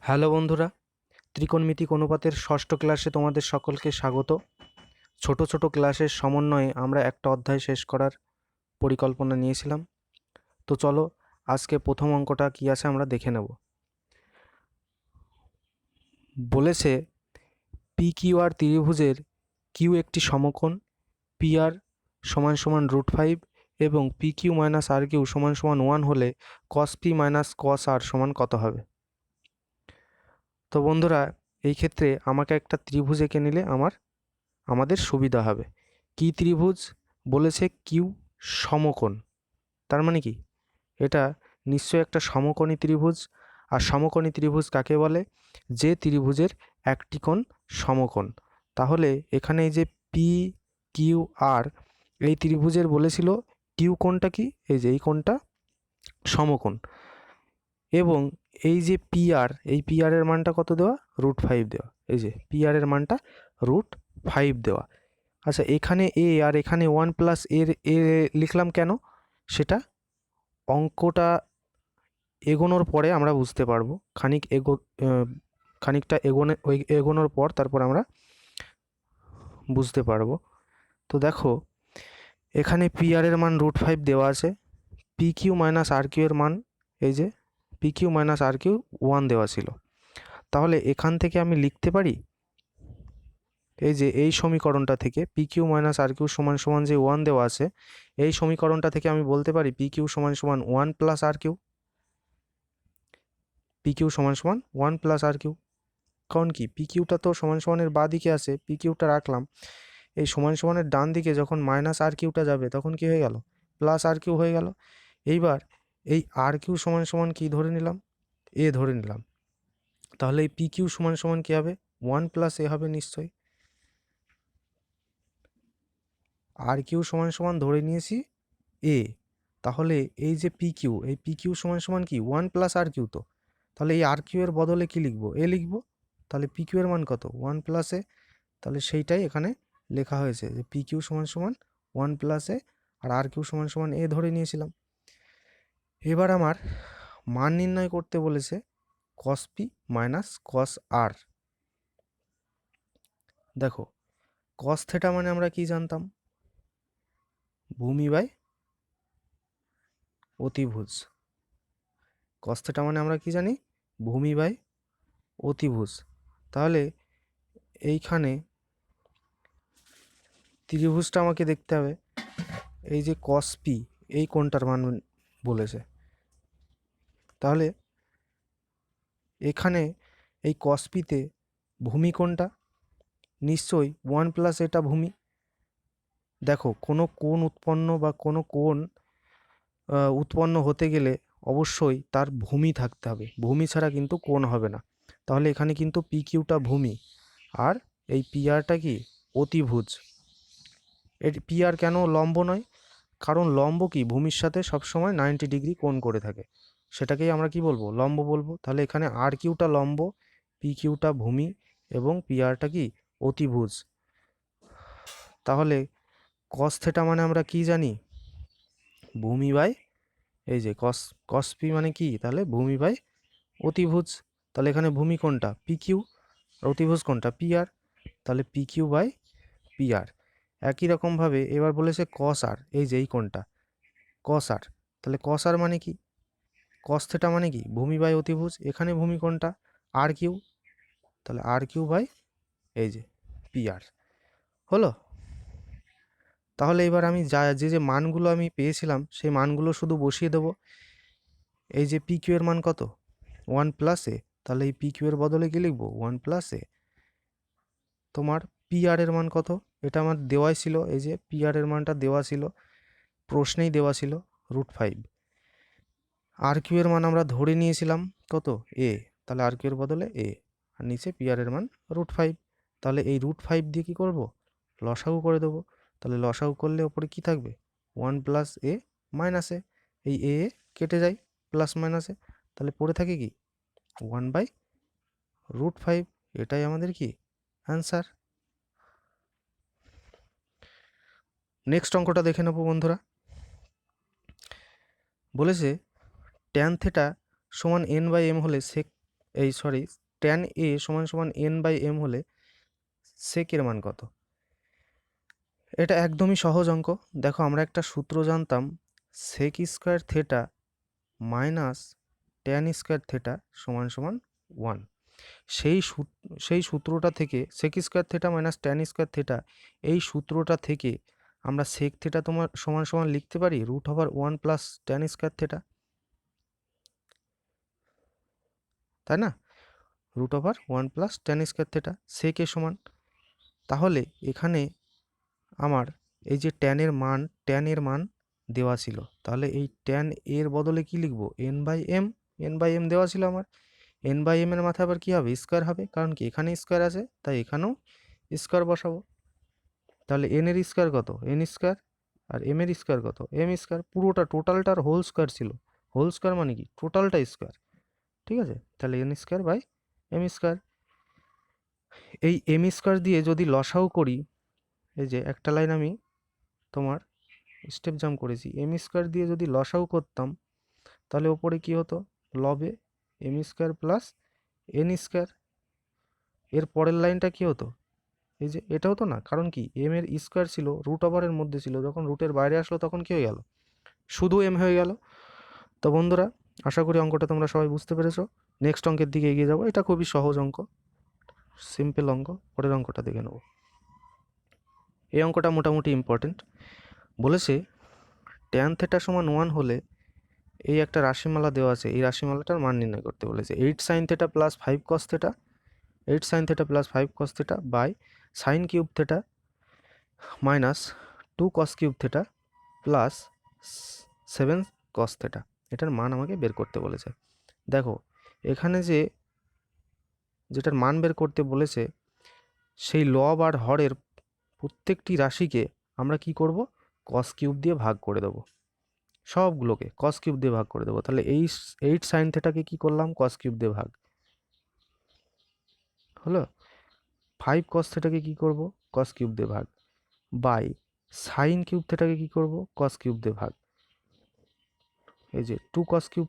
Hello বন্ধুরা, ত্রিকোণমিতিক অনুপাতের ষষ্ঠ ক্লাসে তোমাদের সকলকে স্বাগত। ছোট ছোট ক্লাসের সমন্বয়ে আমরা একটা অধ্যায় শেষ করার পরিকল্পনা নিয়েছিলাম। তো চলো আজকে প্রথম অঙ্কটা কী আছে আমরা দেখে নেব। বলেছে পি কিউ আর ত্রিভুজের কিউ একটি সমকোণ, পি আর সমান সমান √5 এবং পি কিউ মাইনাস আর কিউ সমান সমান 1 হলে কস পি মাইনাস কস আর সমান কত হবে। তো বন্ধুরা, এই ক্ষেত্রে আমাকে একটা ত্রিভুজ এঁকে নিলে আমাদের সুবিধা হবে। কি ত্রিভুজ বলেছে? কিউ সমকোণ। তার মানে কি? এটা নিশ্চয়ই একটা সমকোণী ত্রিভুজ। আর সমকোণী ত্রিভুজ কাকে বলে? যে ত্রিভুজের একটি কোণ সমকোণ। তাহলে এখানে এই যে পি কিউ আর, এই ত্রিভুজের বলেছিল কিউ কোণটা কি? এই যে এই কোণটা সমকোণ। এবং এই যে পি আর, এই পি আর এর মানটা কত দেওয়া? √5 দেওয়া। এই যে পি আর এর মানটা √5 দেওয়া। আচ্ছা, এখানে এ আর এখানে 1 + এ লিখলাম কেন? সেটা অঙ্কটা এগোনোর পরে আমরা বুঝতে পারবো। খানিকটা এগোনোর পর তারপর আমরা বুঝতে পারবো। তো দেখো, এখানে পি আর এর মান √5 দেওয়া আছে। পি কিউ মাইনাস আর কিউ এর মান, এই যে পি কিউ মাইনাস আর কিউ 1 দেওয়া ছিল। তাহলে এখান থেকে আমি লিখতে পারি, এই যে এই সমীকরণটা থেকে পি কিউ মাইনাস আর কিউ সমান সমান যে 1 দেওয়া আছে, এই সমীকরণটা থেকে আমি বলতে পারি পি কিউ সমান সমান 1 + আর কিউ। পি কিউ সমান সমান 1 + আর কিউ। কারণ কি, পি কিউটা তো সমান সমানের বাঁ দিকে আছে, পি কিউটা রাখলাম। এই সমান সমানের ডান দিকে যখন মাইনাস আর কিউটা যাবে তখন কি হয়ে গেল? প্লাস আর কিউ হয়ে গেল। এইবার এই আর কিউ সমান সমান কি ধরে নিলাম? এ ধরে নিলাম। তাহলে এই পি কিউ সমান সমান কী হবে? 1 + এ হবে নিশ্চয়ই। আর কিউ সমান সমান ধরে নিয়েছি এ। তাহলে এই যে পি কিউ, এই পি কিউ সমান সমান কি? 1 + আর কিউ। তো তাহলে এই আর কিউ এর বদলে কি লিখবো? এ লিখবো। তাহলে পি কিউ এর মান কত? 1 + এ। তাহলে সেইটাই এখানে লেখা হয়েছে যে পি কিউ সমান সমান 1 + এ, আর কিউ সমান সমান এ ধরে নিয়েছিলাম। এবার আমার মান নির্ণয় করতে বলেছে কস পি মাইনাস কস আর। দেখো, কস থেটা মানে আমরা কি জানতাম? ভূমি বাই অতিভুজ। কস থেটা মানে আমরা কি জানি? ভূমি বাই অতিভুজ। তাহলে এইখানে ত্রিভুজটা আমাকে দেখতে হবে। এই যে কস পি, এই কোণটার মান বলেছে। তাহলে এখানে এই কস পিতে ভূমি কোণটা নিশ্চয়ই 1 + এটা ভূমি। দেখো, কোনো কোণ উৎপন্ন বা কোনো কোণ উৎপন্ন হতে গেলে অবশ্যই তার ভূমি থাকতে হবে। ভূমি ছাড়া কিন্তু কোণ হবে না। তাহলে এখানে কিন্তু পি কিউটা ভূমি, আর এই পি আরটা কি? অতিভুজ। এর পি আর কেন লম্ব নয়? কারণ লম্ব কি? ভূমির সাথে সবসময় 90 ডিগ্রি কোণ করে থাকে। সেটাকেই আমরা কি বলবো? লম্ব বলবো। তাহলে এখানে আর কিউটা লম্ব, পি কিউটা ভূমি এবং পি আরটা কি? অতিভুজ। তাহলে কস থেটা মানে আমরা কি জানি? ভূমি বাই, এই যে কস পি মানে কি? তাহলে ভূমি বাই অতিভুজ। তাহলে এখানে ভূমি কোনটা? P Q. অতিভুজ কোনটা? P R. তাহলে P Q by P R. একই রকমভাবে এবার বলেছে কস আর, এই যে এই কোনটা কস আর। তাহলে কস আর মানে কি? কস থেটা মানে কি? ভূমি বাই অতিভুজ। এখানে ভূমি কোনটা? আর কিউ। তাহলে আর কিউ বাই এই যে পি আর। হলো? তাহলে এবার আমি যে মানগুলো আমি পেয়েছিলাম সেই মানগুলো শুধু বসিয়ে দেবো। এই যে পি কিউ এর মান কত? 1 + এ। তাহলে এই পি কিউ এর বদলে কি লিখবো? 1 + এ। তোমার পি আর এর মান কত? এটা আমার দেওয়াই ছিল, এই যে পি আর এর মানটা দেওয়া ছিল, প্রশ্নেই দেওয়া ছিল √5। আর কিউ এর মান আমরা ধরে নিয়েছিলাম কত? এ। তাহলে আর কিউ এর বদলে এ, আর নিচে পি আর এর মান √5। তাহলে এই √5 দিয়ে কী করবো? লসাগু করে দেবো। তাহলে লসাগু করলে ওপরে কি থাকবে? 1 + এ মাইনাস এ। এই এ কেটে যায় প্লাস মাইনাসে। তাহলে পড়ে থাকে কি? 1/√5। এটাই আমাদের কি? অ্যান্সার। নেক্সট অঙ্কটা দেখে নেবো বন্ধুরা। বলেছে ট্যান থেটা সমান n/m হলে সেক এই সরি ট্যান এ সমান সমান এন বাই এম হলে সেকের মান কত? এটা একদমই সহজ অঙ্ক। দেখো আমরা একটা সূত্র জানতাম, sec square theta minus tan square theta সমান সমান 1। সেই সূত্রটা থেকে sec square theta minus tan square theta, এই সূত্রটা থেকে আমরা সেক থেটা তোমার সমান সমান লিখতে পারি √1 প্লাস ট্যান স্কোয়ার থেটা, তাই না? √1 plus tan square theta sec এর সমান। তাহলে এখানে আমার এই যে ট্যান এর মান দেওয়া ছিল, তাহলে এই ট্যান এর বদলে কি লিখবো? এন বাই এম দেওয়া ছিল আমার। এন বাই এম এর মাথায় আবার কি হবে? স্কোয়ার হবে, কারণ কি এখানে স্কোয়ার আছে, তাই এখানেও স্কোয়ার বসাবো। তাহলে এন এর স্কোয়ার কত? N square. আর এম এর স্কোয়ার কত? M square. পুরোটা টোটালটার হোল স্কোয়ার ছিল। হোল স্কোয়ার মানে কি? টোটালটা স্কোয়ার। ঠিক আছে, তাহলে N square by M square. এই এম স্কোয়ার দিয়ে যদি লসাও করি, এই যে একটা লাইন আমি তোমার স্টেপ জাম্প করেছি, এম স্কোয়ার দিয়ে যদি লসাও করতাম, তাহলে ওপরে কি হতো? লবে m square plus n square. এর পরের লাইনটা কি হতো? এই যে এটা হতো না, কারণ কি এম এর স্কোয়ার ছিল, √এর মধ্যে ছিল, যখন রুটের বাইরে আসলো তখন কি হয়ে গেল? শুধু এম হয়ে গেল। তো বন্ধুরা, আশা করি অঙ্কটা তোমরা সবাই বুঝতে পেরেছো। নেক্সট অঙ্কের দিকে এগিয়ে যাবো। এটা খুবই সহজ অঙ্ক, সিম্পল অঙ্ক। পরের অঙ্কটা দেখে নেব। এই অঙ্কটা মোটামুটি ইম্পর্টেন্ট। বলেছে ট্যান থেটা সমান 1 হলে এই একটা রাশিমালা দেওয়া আছে, এই রাশিমালাটার মান নির্ণয় করতে বলেছে। 8 sine theta plus 5 cos theta, 8 sine theta plus 5 cos theta by sine cube theta minus 2 cos cube theta plus 7 cos theta, এটার মান আমাকে বের করতে বলেছে। দেখো এখানে যেটার মান বের করতে বলেছে, সেই লব আর হরের প্রত্যেকটি রাশিকে আমরা কি করব? কস কিউব দিয়ে ভাগ করে দেবো। সবগুলোকে কস কিউব দিয়ে ভাগ করে দেবো। তাহলে এই 8 সাইন থেটাকে কি করলাম? কস কিউব দিয়ে ভাগ হলো। 5 কস থেটাকে কি করব? কস কিউব দিয়ে ভাগ বাই সাইন কিউব থেটাকে কি করব? কস কিউব দিয়ে ভাগ। এই যে 2 কস কিউব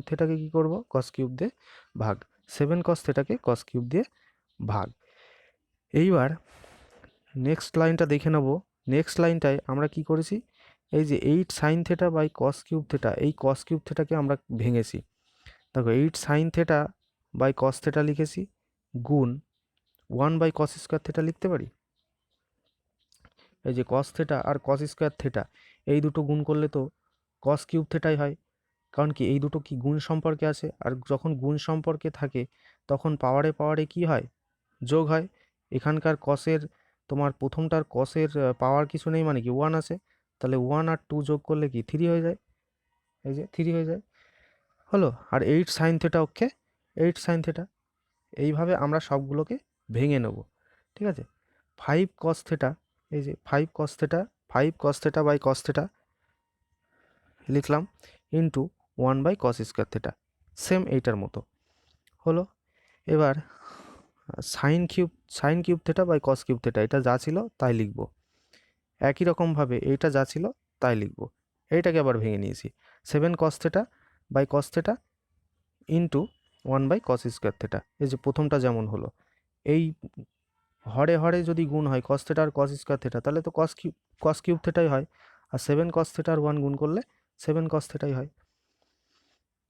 থেটাকে কি করব? কস কিউব দিয়ে ভাগ। 7 কস থেটাকে কস কিউব দিয়ে ভাগ। এইবার নেক্সট লাইনটা দেখে নেব। নেক্সট লাইনটায় আমরা কি করেছি? এই যে 8 sine theta by cos cube theta, এই কস কিউব থেটাকে আমরা ভেঙেছি। দেখো 8 sine theta by cos theta লিখেছি, গুণ 1 বাই কস স্কোয়ার থেটা লিখতে পারি। এই যে কস থেটা আর কস স্কোয়ার থেটা, এই দুটো গুণ করলে তো কস কিউব থেটাই হয়, কারণ কি এই দুটো কি গুণ সম্পর্কে আছে, আর যখন গুণ সম্পর্কে থাকে তখন পাওয়ারে পাওয়ারে কি হয়? যোগ হয়। এখানকার কসের তোমার প্রথমটার কসের পাওয়ার কিছু নেই, মানে কি 1 আছে, তাহলে 1 আর 2 যোগ করলে কি 3 হয়ে যায়। এই যে 3 হয়ে যায়, হলো। আর 8 সাইন থেটা, ওকে 8 সাইন থেটা। এইভাবে আমরা সবগুলোকে ভেঙে নেব, ঠিক আছে। 5 কস থেটা, এই যে 5 cos theta, 5 cos theta by cos theta লিখলাম, into 1 by cos square theta, same এইটার মতো হলো। এবার sine cube theta by cos cube theta, এটা যা ছিল তাই লিখব। একই রকমভাবে এইটা যা ছিল তাই লিখব। এইটাকে আবার ভেঙে নিয়েছি, 7 cos theta by cos theta into 1 by cos square theta. এই যে প্রথমটা যেমন হলো, এই হরে হরে যদি গুণ হয় কস থেটা আর কস স্কোয়ার থেটা, তাহলে তো কস কিউব থেটাই হয়। আর 7 কস থেটা আর 1 গুণ করলে 7 কস থেটাই হয়,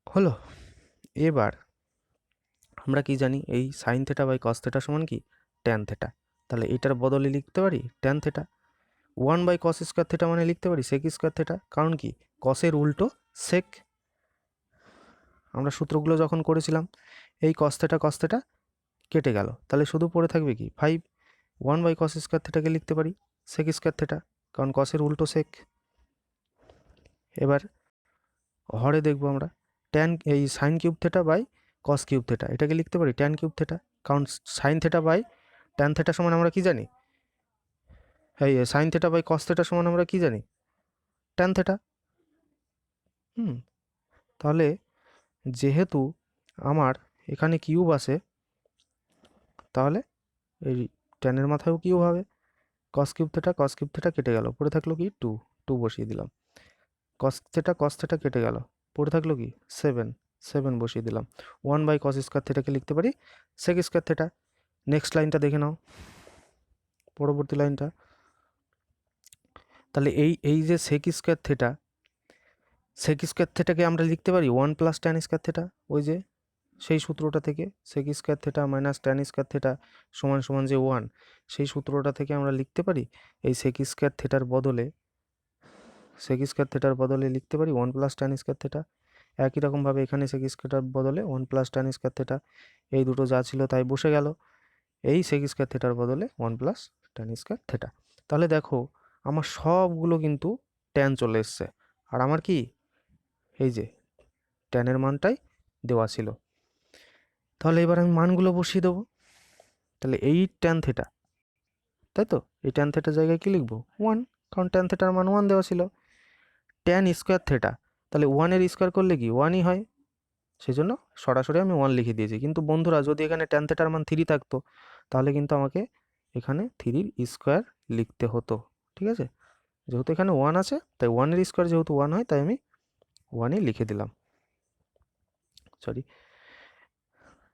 হলো। এবার আমরা কি জানি? এই sine theta by cos theta সমান কি? Tan theta. তাহলে এটার বদলে লিখতে পারি tan theta. 1 by cos square theta মানে লিখতে পারি সেক স্কোয়ার থেটা, কারণ কি কসের উল্টো সেক। আমরা সূত্রগুলো যখন করেছিলাম, এই কস থেটা কেটে গেল, তাহলে শুধু পড়ে থাকবে কি 5। 1 বাই কস স্কোয়ার থেটাকে লিখতে পারি সেক স্কোয়ার থেটা, কারণ কসের উল্টো সেক। এবার হরে দেখবো আমরা এই sine cube theta by cos cube theta, এটাকে লিখতে পারি ট্যান কিউব থেটা, কারণ sine theta by tan theta সমান আমরা কি জানি? এই sine theta by cos theta সমান আমরা কি জানি? Tan theta. তাহলে যেহেতু আমার এখানে কিউব আছে, তাহলে এই ট্যানের মাথায়ও কিউব হবে। কস কিউব থেটা কেটে গেল, পড়ে থাকলো কি 2 বসিয়ে দিলাম। কস থেটা কেটে গেল, পড়ে থাকলো কি 7। 7 বসিয়ে দিলাম। 1/cos স্কয়ার থিটাকে লিখতে পারি sec স্কয়ার থিটা। নেক্সট লাইনটা দেখে নাও, পরবর্তী লাইনটা। তাহলে এই যে sec স্কয়ার থিটাকে আমরা লিখতে পারি 1 + tan স্কয়ার থিটা, ওই যে সেই সূত্রটা থেকে sec square theta minus tan square theta সমান সমান যে 1, সেই সূত্রটা থেকে আমরা লিখতে পারি এই sec স্কয়ার থিটার বদলে লিখতে পারি 1 + tan স্কয়ার থিটা। একই রকমভাবে এখানে sec স্কয়ারটার বদলে 1 + tan স্কয়ার থিটা, এই দুটো যা ছিল তাই বসে গেল। এই sec স্কয়ার থিটার বদলে 1 + tan স্কয়ার থিটা। তাহলে দেখো আমার সবগুলো কিন্তু tan চলে এসছে, আর আমার কি এই যে ট্যানের মানটাই দেওয়া ছিল। তাহলে এবার আমি মানগুলো বসিয়ে দেবো। তাহলে এই ট্যান থিটা, তাই তো, এই ট্যান থিটার জায়গায় কি লিখবো 1, কারণ ট্যান থিটার মান 1 দেওয়া ছিল। ট্যান স্কোয়ার থিটা, তাহলে 1-এর স্কোয়ার করলে কি 1ই হয়, সেই জন্য সরাসরি আমি 1 লিখে দিয়েছি। কিন্তু বন্ধুরা যদি এখানে ট্যান থিটার মান 3 থাকতো তাহলে কিন্তু আমাকে এখানে 3-র স্কোয়ার লিখতে হতো, ঠিক আছে। যেহেতু এখানে 1 আছে তাই 1-এর স্কোয়ার যেহেতু 1 হয় তাই আমি 1ই লিখে দিলাম, সরি।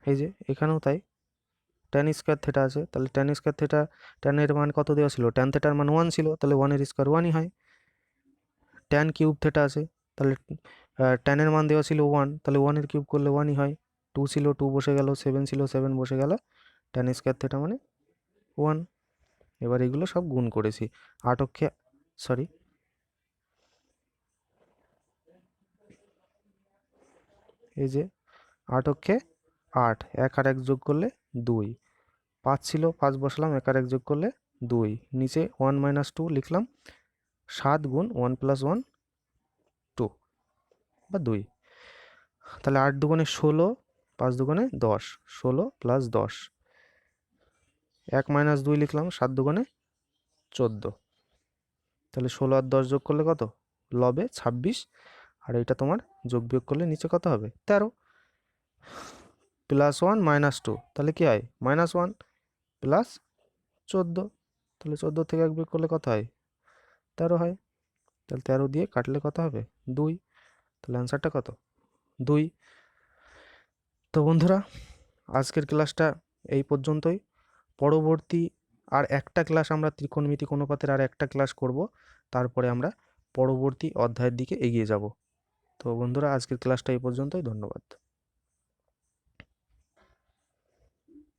এই যে এখানেও তাই, ট্যান স্কোয়ার থিটা আছে, তাহলে ট্যান স্কোয়ার থিটা, ট্যানের মান কত দেওয়া ছিল, ট্যান থিটার মান 1 ছিল, তাহলে 1-এর স্কোয়ার 1ই হয়। ট্যান কিউব থিটা আছে, তাহলে ট্যানের মান দেওয়া ছিল 1, তাহলে 1-এর কিউব করলে 1ই হয়। 2 ছিল 2 বসে গেল, 7 ছিল 7 বসে গেল, ট্যান স্কোয়ার থিটা মানে 1। এবার এগুলো সব গুণ করেছি, 8 অক্ষে, সরি, এই যে 8 অক্ষে 8, 1 আর 1 যোগ করলে 2, 5 ছিল 5 বসালাম, 1 আর 1 যোগ করলে 2, নিচে 1 - 2 লিখলাম, 7 গুণ 1 + 1 2 বা 2, তাহলে 8 দুগুণে 16, 5 দুগুণে 10, 16 + 10, 1 - 2 লিখলাম, 7 দুগুণে 14, তাহলে 16 আর 10 যোগ করলে কত, লবে 26, আর এটা তোমার যোগ বিয়োগ করলে নিচে কত হবে 13, +1 - 2, তাহলে কি হয় -1 + 14, তাহলে 14 থেকে 1 বিয়োগ করলে কত হয় 13 হয়, তাহলে 13 দিয়ে কাটলে কত হবে 2, তাহলে অ্যান্সারটা কত 2। তো বন্ধুরা আজকের ক্লাসটা এই পর্যন্তই। পরবর্তী আর একটা ক্লাস আমরা ত্রিকোণমিতিক অনুপাতের আর একটা ক্লাস করব, তারপরে আমরা পরবর্তী অধ্যায়ের দিকে এগিয়ে যাব। তো বন্ধুরা আজকের ক্লাসটা এই পর্যন্তই, ধন্যবাদ।